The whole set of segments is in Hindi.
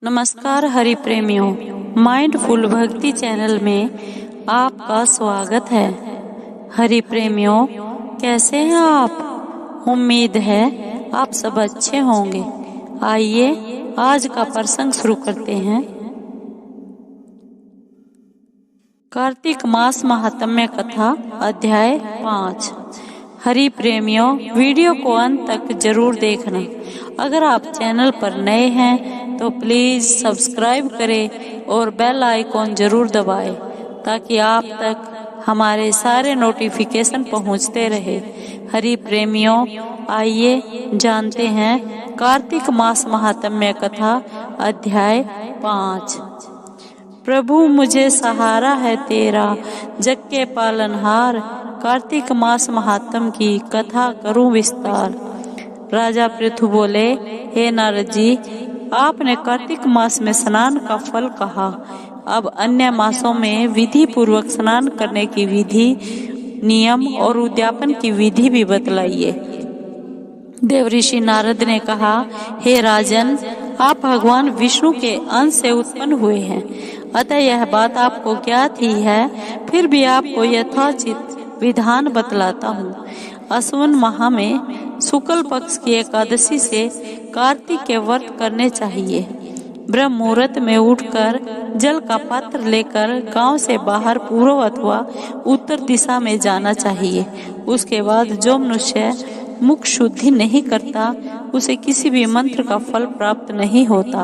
नमस्कार हरि प्रेमियों, माइंडफुल भक्ति चैनल में आपका स्वागत है। हरि प्रेमियों, कैसे हैं आप? उम्मीद है आप सब अच्छे होंगे। आइए आज का प्रसंग शुरू करते हैं। कार्तिक मास महात्म्य कथा अध्याय 5। हरि प्रेमियों, वीडियो को अंत तक जरूर देखना। अगर आप चैनल पर नए हैं तो प्लीज सब्सक्राइब करें और बेल आइकॉन जरूर दबाएं ताकि आप तक हमारे सारे नोटिफिकेशन पहुंचते रहे। हरि प्रेमियों, आइए जानते हैं कार्तिक मास महात्म्य कथा अध्याय 5। प्रभु मुझे सहारा है तेरा, जग के पालनहार, कार्तिक मास महात्म की कथा करूं विस्तार। राजा पृथु बोले, हे नारद जी, आपने कार्तिक मास में स्नान का फल कहा, अब अन्य मासों में विधि पूर्वक स्नान करने की विधि, नियम और उद्यापन की विधि भी बतलाइए। देवऋषि नारद ने कहा, हे राजन, आप भगवान विष्णु के अंश से उत्पन्न हुए हैं, अतः यह बात आपको ज्ञात ही है, फिर भी आपको यथोचित विधान बतलाता हूँ। अश्विन माह में शुक्ल पक्ष की एकादशी से कार्तिक के व्रत करने चाहिए। ब्रह्म मुहूर्त में उठकर जल का पात्र लेकर गांव से बाहर पूर्व अथवा उत्तर दिशा में जाना चाहिए। उसके बाद जो मनुष्य मुख शुद्धि नहीं करता उसे किसी भी मंत्र का फल प्राप्त नहीं होता।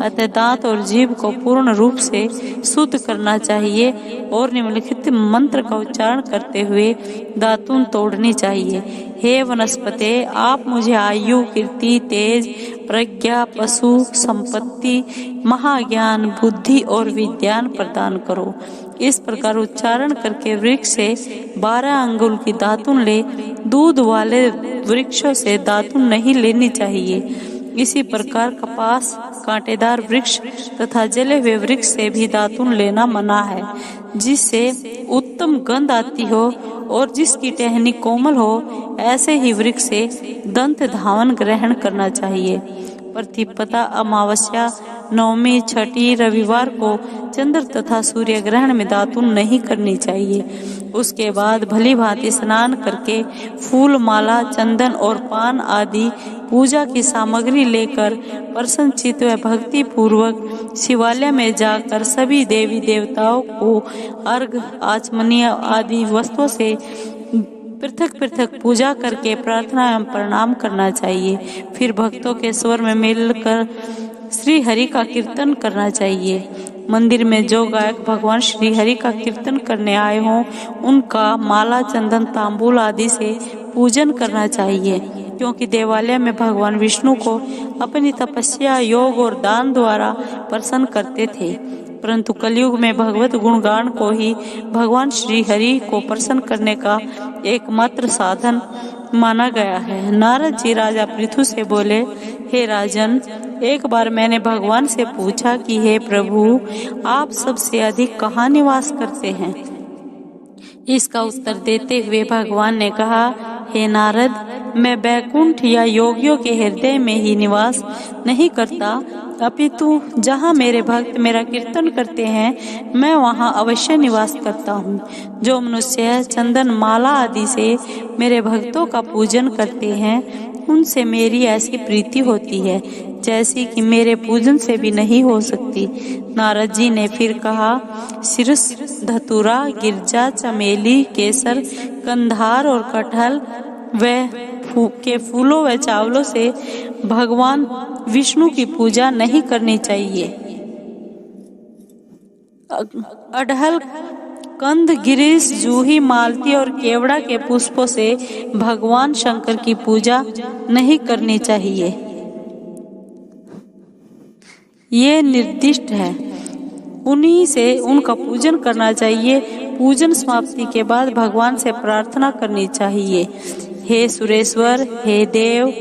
अतः दांत और जीभ को पूर्ण रूप से शुद्ध करना चाहिए और निम्नलिखित मंत्र का उच्चारण करते हुए दातून तोड़नी चाहिए। हे वनस्पते, आप मुझे आयु, कीर्ति, तेज, प्रज्ञा, पशु, संपत्ति, महाज्ञान, बुद्धि और विज्ञान प्रदान करो। इस प्रकार उच्चारण करके वृक्ष से 12 अंगुल की दातून ले। दूध वाले वृक्षों से दातून नहीं लेनी चाहिए। इसी प्रकार कपास, कांटेदार वृक्ष तथा जले हुए वृक्ष से भी दातून लेना मना है, जिससे उत्तम गंध आती हो और जिसकी टहनी कोमल हो, ऐसे ही वृक्ष से दंत धावन ग्रहण करना चाहिए। प्रतिपदा, अमावस्या, नवमी, छठी, रविवार को चंद्र तथा सूर्य ग्रहण में दातून नहीं करनी चाहिए। उसके बाद भली भांति स्नान करके फूल, माला, चंदन और पान आदि पूजा की सामग्री लेकर प्रसन्न चित्त व भक्ति पूर्वक शिवालय में जाकर सभी देवी देवताओं को अर्घ, आचमनीय आदि वस्तुओं से पृथक पृथक पूजा करके प्रार्थना एवं प्रणाम करना चाहिए। फिर भक्तों के स्वर में मिलकर श्री हरि का कीर्तन करना चाहिए। मंदिर में जो गायक भगवान श्री हरि का कीर्तन करने आए हों, उनका माला, चंदन, तांबूल आदि से पूजन करना चाहिए, क्योंकि देवालय में भगवान विष्णु को अपनी तपस्या, योग और दान द्वारा प्रसन्न करते थे। परंतु कलयुग में भगवत गुणगान को ही भगवान श्री हरि को प्रसन्न करने का एकमात्र साधन माना गया है। नारद जी राजा पृथु से बोले, हे राजन, एक बार मैंने भगवान से पूछा कि हे प्रभु, आप सबसे अधिक कहाँ निवास करते हैं? इसका उत्तर देते हुए भगवान ने कहा, हे नारद, मैं बैकुंठ या योगियों के हृदय में ही निवास नहीं करता, अपितु जहाँ मेरे भक्त मेरा कीर्तन करते हैं, मैं वहाँ अवश्य निवास करता हूँ। जो मनुष्य चंदन, माला आदि से मेरे भक्तों का पूजन करते हैं, उनसे मेरी ऐसी प्रीति होती है जैसी कि मेरे पूजन से भी नहीं हो सकती। नारद जी ने फिर कहा, शिरस, धतूरा, गिरजा, चमेली, केसर, कंधार और कटहल के फूलों व चावलों से भगवान विष्णु की पूजा नहीं करनी चाहिए। अड़हल, कंद, गिरीश, जूही, मालती और केवड़ा के पुष्पों से भगवान शंकर की पूजा नहीं करनी चाहिए। ये निर्दिष्ट है, उन्हीं से उनका पूजन करना चाहिए। पूजन समाप्ति के बाद भगवान से प्रार्थना करनी चाहिए, हे सुरेश्वर, हे देव,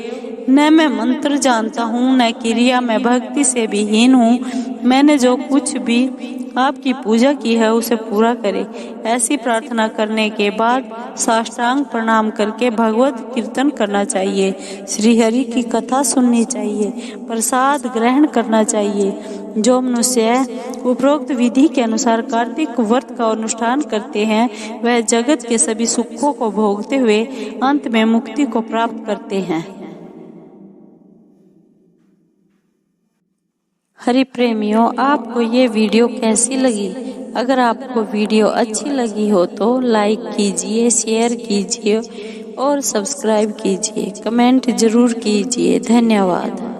न मैं मंत्र जानता हूँ, न क्रिया, मैं भक्ति से भी हीन हूँ। मैंने जो कुछ भी आपकी पूजा की है उसे पूरा करे। ऐसी प्रार्थना करने के बाद साष्टांग प्रणाम करके भगवत कीर्तन करना चाहिए, श्री हरि की कथा सुननी चाहिए, प्रसाद ग्रहण करना चाहिए जो मनुष्य उपरोक्त विधि के अनुसार कार्तिक व्रत का अनुष्ठान करते हैं वह जगत के सभी सुखों को भोगते हुए अंत में मुक्ति को प्राप्त करते हैं। हरि प्रेमियों, आपको ये वीडियो कैसी लगी? अगर आपको वीडियो अच्छी लगी हो तो लाइक कीजिए, शेयर कीजिए और सब्सक्राइब कीजिए, कमेंट जरूर कीजिए। धन्यवाद।